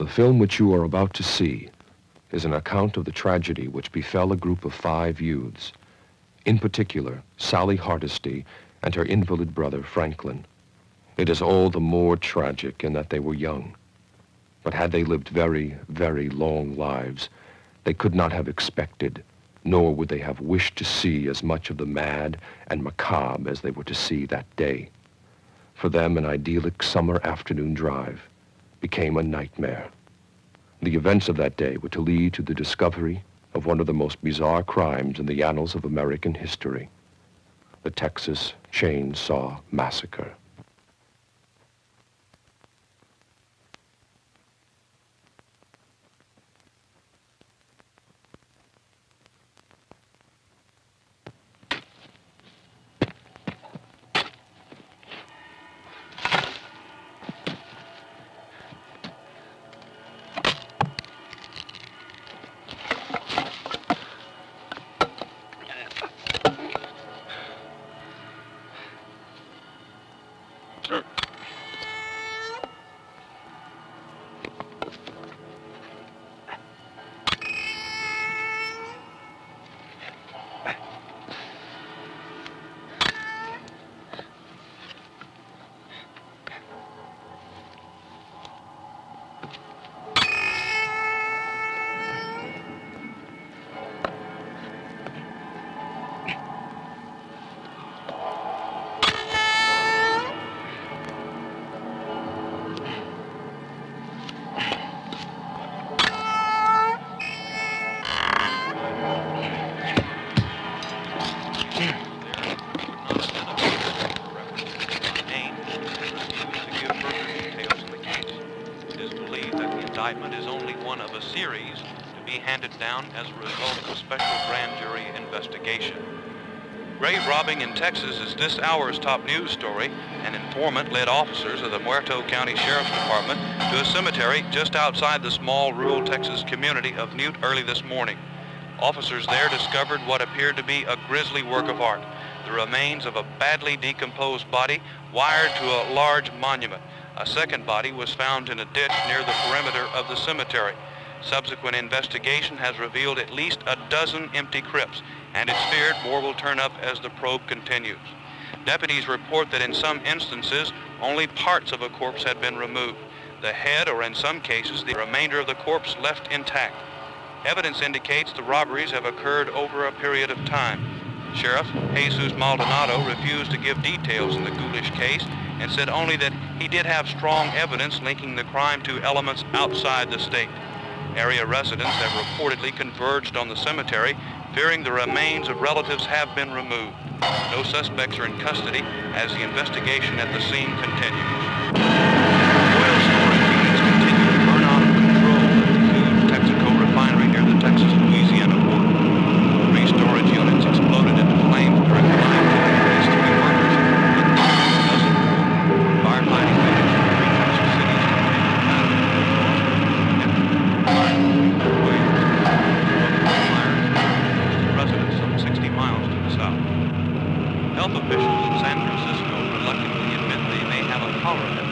film which you are about to see is an account of the tragedy which befell a group of 5 youths, in particular, Sally Hardesty and her invalid brother, Franklin. It is all the more tragic in that they were young. But had they lived very, very long lives, they could not have expected, nor would they have wished to see as much of the mad and macabre as they were to see that day. For them, an idyllic summer afternoon drive became a nightmare. The events of that day were to lead to the discovery of one of the most bizarre crimes in the annals of American history, the Texas Chainsaw Massacre. Is only one of a series to be handed down as a result of a special grand jury investigation. Grave robbing in Texas is this hour's top news story. An informant led officers of the Muerto County Sheriff's Department to a cemetery just outside the small rural Texas community of Newt early this morning. Officers there discovered what appeared to be a grisly work of art, the remains of a badly decomposed body wired to a large monument. A second body was found in a ditch near the perimeter of the cemetery. Subsequent investigation has revealed at least a dozen empty crypts, and it's feared more will turn up as the probe continues. Deputies report that in some instances, only parts of a corpse had been removed. The head, or in some cases, the remainder of the corpse left intact. Evidence indicates the robberies have occurred over a period of time. Sheriff Jesus Maldonado refused to give details in the ghoulish case and said only that he did have strong evidence linking the crime to elements outside the state. Area residents have reportedly converged on the cemetery, fearing the remains of relatives have been removed. No suspects are in custody as the investigation at the scene continues. Oil storage units continue to burn out of control at the huge Texaco refinery near the Texas-Louisiana border. 3 storage units exploded into flames during the line killing at least 3 workers and a dozen more. Firefighting units from 3 Texas cities continue to battle with the fires residents some 60 miles to the south. Health officials in San Francisco reluctantly admit they may have a cholera